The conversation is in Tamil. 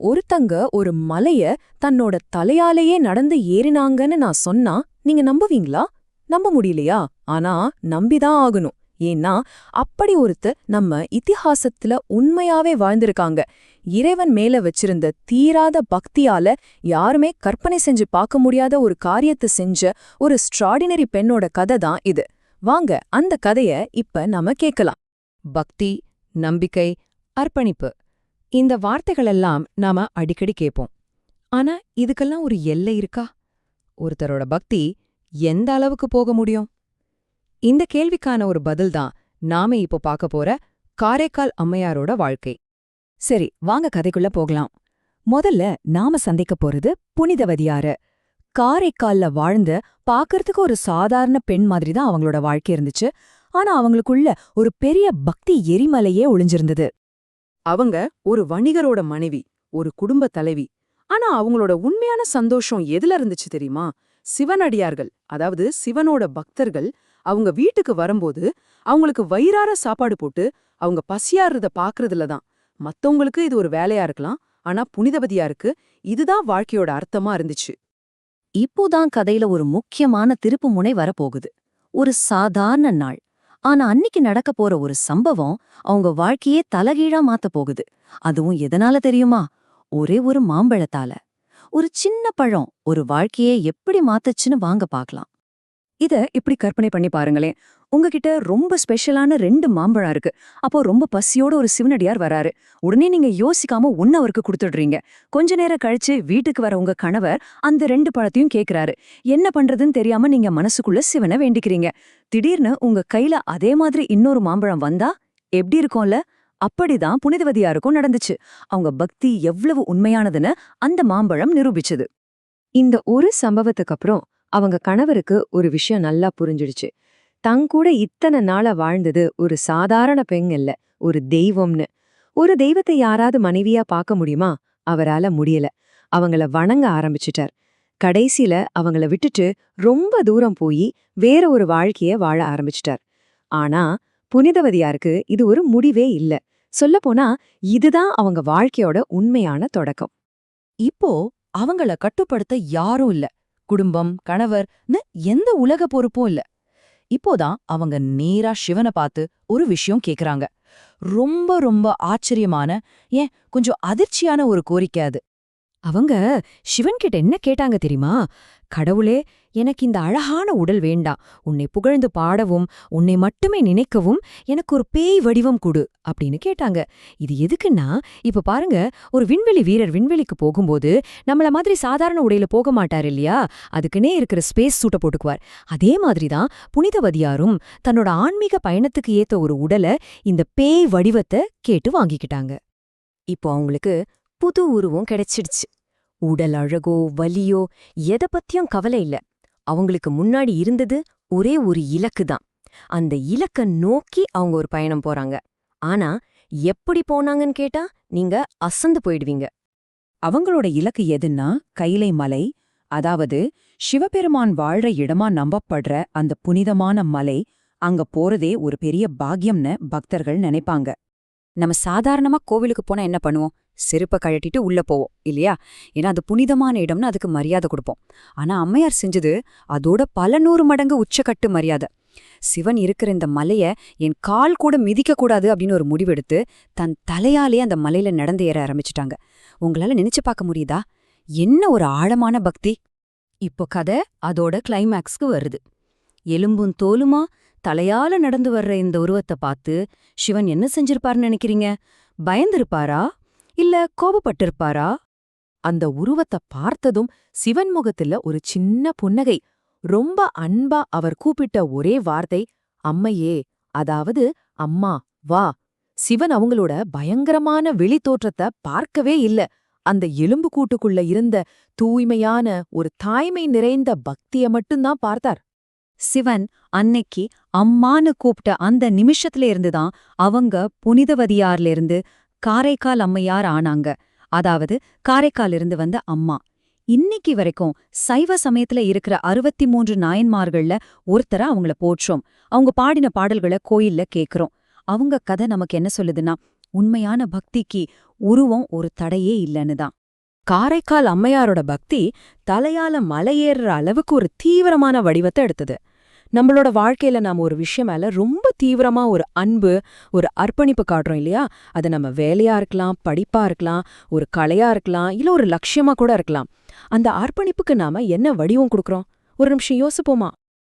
ஒருத்தங்க ஒரு மலைய தன்னோட தலையாலேயே நடந்து ஏறினாங்கன்னு நான் சொன்னா நீங்க நம்புவீங்களா? நம்ப முடியலையா? ஆனா நம்பிதான் ஆகணும். ஏன்னா அப்படி ஒருத்தர் நம்ம இதிகாசத்துல உண்மையாவே வாழ்ந்திருக்காங்க. இறைவன் மேல வச்சிருந்த தீராத பக்தியால யாருமே கற்பனை செஞ்சு பார்க்க முடியாத ஒரு காரியத்தை செஞ்ச ஒரு எக்ஸ்ட்ராடினரி பெண்ணோட கதை தான் இது. வாங்க அந்த கதைய இப்ப நாம கேட்கலாம். பக்தி, நம்பிக்கை, அர்ப்பணிப்பு, இந்த வார்த்தைகளெல்லாம் நாம அடிக்கடி கேட்போம். ஆனா இதுக்கெல்லாம் ஒரு எல்லை இருக்கா? ஒருத்தரோட பக்தி எந்த அளவுக்கு போக முடியும்? இந்த கேள்விக்கான ஒரு பதில்தான் நாம இப்போ பார்க்க போற காரைக்கால் அம்மையாரோட வாழ்க்கை. சரி, வாங்க கதைக்குள்ள போகலாம். முதல்ல நாம சந்திக்க போறது புனிதவதியாரு. காரைக்கால்ல வாழ்ந்து பாக்கறதுக்கு ஒரு சாதாரண பெண் மாதிரி தான் அவங்களோட வாழ்க்கை இருந்துச்சு. ஆனா அவங்களுக்குள்ள ஒரு பெரிய பக்தி எரிமலையே ஒளிஞ்சிருந்தது. அவங்க ஒரு வணிகரோட மனைவி, ஒரு குடும்ப தலைவி. ஆனா அவங்களோட உண்மையான சந்தோஷம் எதுல இருந்துச்சு தெரியுமா? சிவனடியார்கள், அதாவது சிவனோட பக்தர்கள் அவங்க வீட்டுக்கு வரும்போது அவங்களுக்கு வயிறார சாப்பாடு போட்டு அவங்க பசியாறுறத பாக்குறதுல தான். மத்தவங்களுக்கு இது ஒரு வேலையா இருக்கலாம், ஆனா புனிதவதியாருக்கு இதுதான் வாழ்க்கையோட அர்த்தமா இருந்துச்சு. இப்போதான் கதையில ஒரு முக்கியமான திருப்பு முனை வரப்போகுது. ஒரு சாதாரண நாள். ஆனா அன்னிக்கு நடக்க போற ஒரு சம்பவம் அவங்க வாழ்க்கையே தலகீழா மாத்த போகுது. அதுவும் எதனால தெரியுமா? ஒரே ஒரு மாம்பழத்தால. ஒரு சின்ன பழம் ஒரு வாழ்க்கையே எப்படி மாத்துச்சுன்னு வாங்க பார்க்கலாம். இத இப்படி கற்பனை பண்ணி பாருங்களேன். உங்ககிட்ட ரொம்ப ஸ்பெஷலான 2 மாம்பழம் இருக்கு. அப்போ ரொம்ப பசியோட ஒரு சிவனடியார் வராரு. உடனே நீங்க யோசிக்காம ஒன்னு அவருக்கு கொடுத்துடுறீங்க. கொஞ்ச நேரம் கழிச்சு வீட்டுக்கு வர உங்க கணவர் அந்த 2 பழத்தையும் கேக்குறாரு. என்ன பண்றதுன்னு தெரியாம நீங்க மனசுக்குள்ள சிவனை வேண்டிக்கிறீங்க. திடீர்னு உங்க கையில அதே மாதிரி இன்னொரு மாம்பழம் வந்தா எப்படி இருக்கும்ல? அப்படிதான் புனிதவதியாருக்கும் நடந்துச்சு. அவங்க பக்தி எவ்வளவு உண்மையானதுன்னு அந்த மாம்பழம் நிரூபிச்சது. இந்த ஒரு சம்பவத்துக்கு அப்புறம் அவங்க கணவருக்கு ஒரு விஷயம் நல்லா புரிஞ்சிடுச்சு. தங்கூட இத்தனை நாளா வாழ்ந்தது ஒரு சாதாரண பெண் இல்ல, ஒரு தெய்வம்னு. ஒரு தெய்வத்தை யாராவது மனைவியா பார்க்க முடியுமா? அவரால முடியல. அவங்கள வணங்க ஆரம்பிச்சிட்டார். கடைசியில அவங்கள விட்டுட்டு ரொம்ப தூரம் போய் வேற ஒரு வாழ்க்கைய வாழ ஆரம்பிச்சிட்டார். ஆனா புனிதவதியாருக்கு இது ஒரு முடிவே இல்ல. சொல்லப்போனா இதுதான் அவங்க வாழ்க்கையோட உண்மையான தொடக்கம். இப்போ அவங்கள கட்டுப்படுத்த யாரும் இல்ல. குடும்பம், கணவர்னு எந்த உலக பொறுப்பும் இல்ல. இப்போதான் அவங்க நேரா சிவனை பார்த்து ஒரு விஷயம் கேக்குறாங்க. ரொம்ப ரொம்ப ஆச்சரியமான, ஏன் கொஞ்சம் அதிர்ச்சியான ஒரு கோரிக்கை அது. அவங்க சிவன்கிட்ட என்ன கேட்டாங்க தெரியுமா? கடவுளே, எனக்கு இந்த அழகான உடல் வேண்டாம். உன்னை புகழ்ந்து பாடவும் உன்னை மட்டுமே நினைக்கவும் எனக்கு ஒரு பேய் வடிவம் கொடு அப்படின்னு கேட்டாங்க. இது எதுக்குன்னா, இப்ப பாருங்க, ஒரு விண்வெளி வீரர் விண்வெளிக்கு போகும்போது நம்மள மாதிரி சாதாரண உடையில போக மாட்டார் இல்லையா? அதுக்குன்னே இருக்கிற ஸ்பேஸ் சூட்டை போட்டுக்குவார். அதே மாதிரிதான் புனிதவதியாரும் தன்னோட ஆன்மீக பயணத்துக்கு ஏத்த ஒரு உடலை, இந்த பேய் வடிவத்தை கேட்டு வாங்கிக்கிட்டாங்க. இப்போ அவங்களுக்கு புது உருவம் கிடைச்சிடுச்சு. உடல் அழகோ வலியோ எதை பத்தியும் கவலை இல்ல. அவங்களுக்கு முன்னாடி இருந்தது ஒரே ஒரு இலக்கு தான். அந்த இலக்க நோக்கி அவங்க ஒரு பயணம் போறாங்க. ஆனா எப்படி போனாங்கன்னு கேட்டா நீங்க அசந்து போயிடுவீங்க. அவங்களோட இலக்கு எதுன்னா கைலை மலை, அதாவது சிவபெருமான் வாழ்ற இடமா நம்பப்படுற அந்த புனிதமான மலை. அங்க போறதே ஒரு பெரிய பாக்கியம்னு பக்தர்கள் நினைப்பாங்க. நம்ம சாதாரணமா கோவிலுக்கு போனா என்ன பண்ணுவோம்? செருப்பை கழட்டிட்டு உள்ள போவோம் இல்லையா? ஏன்னா அது புனிதமான இடம்னு அதுக்கு மரியாதை கொடுப்போம். ஆனா அம்மையார் செஞ்சது அதோட பல 100 மடங்கு உச்சக்கட்டு மரியாதை. சிவன் இருக்கிற இந்த மலைய என் கால் கூட மிதிக்க கூடாது அப்படின்னு ஒரு முடிவெடுத்து தன் தலையாலே அந்த மலையில நடந்து ஏற ஆரம்பிச்சுட்டாங்க. உங்களால நினைச்சு பார்க்க முடியுதா? என்ன ஒரு ஆழமான பக்தி! இப்போ கதை அதோட கிளைமேக்ஸ்க்கு வருது. எலும்பும் தோலுமா தலையால நடந்து வர்ற இந்த உருவத்தை பார்த்து சிவன் என்ன செஞ்சிருப்பார்னு நினைக்கிறீங்க? பயந்திருப்பாரா? இல்ல கோபப்பட்டிருப்பாரா? அந்த உருவத்தை பார்த்ததும் சிவன் முகத்துல ஒரு சின்ன புன்னகை. ரொம்ப அன்பா அவர் கூப்பிட்ட ஒரே வார்த்தை அம்மையே, அதாவது அம்மா வா. சிவன் அவங்களோட பயங்கரமான வெளித்தோற்றத்தை பார்க்கவே இல்ல. அந்த எலும்பு கூட்டுக்குள்ள இருந்த தூய்மையான ஒரு தாய்மை நிறைந்த பக்திய மட்டும்தான் பார்த்தார். சிவன் அன்னைக்கு அம்மான்னு கூப்பிட்ட அந்த நிமிஷத்துல இருந்துதான் அவங்க புனிதவதியார்ல இருந்து காரைக்கால் அம்மையார் ஆனாங்க. அதாவது காரைக்காலிருந்து வந்த அம்மா. இன்னைக்கு வரைக்கும் சைவ சமயத்துல இருக்கிற 63 நாயன்மார்கள்ல ஒருத்தரா அவங்கள போற்றோம். அவங்க பாடின பாடல்களை கோயில்ல கேக்குறோம். அவங்க கதை நமக்கு என்ன சொல்லுதுன்னா, உண்மையான பக்திக்கு உருவம் ஒரு தடையே இல்லைன்னு தான். காரைக்கால் அம்மையாரோட பக்தி தலையால மலையேறுற அளவுக்கு ஒரு தீவிரமான வடிவத்தை எடுத்தது. நம்மளோட வாழ்க்கையில நாம ஒரு விஷயம் மேல ரொம்ப தீவிரமா ஒரு அன்பு, ஒரு அர்ப்பணிப்பு காட்டுறோம் இல்லையா? அது நம்ம வேலையா இருக்கலாம், படிப்பா இருக்கலாம், ஒரு கலையா இருக்கலாம், இல்ல ஒரு லட்சியமா கூட இருக்கலாம். அந்த அர்ப்பணிப்புக்கு நாம என்ன வடிவம் கொடுக்கறோம்? ஒரு நிமிஷம் யோசிப்போமா?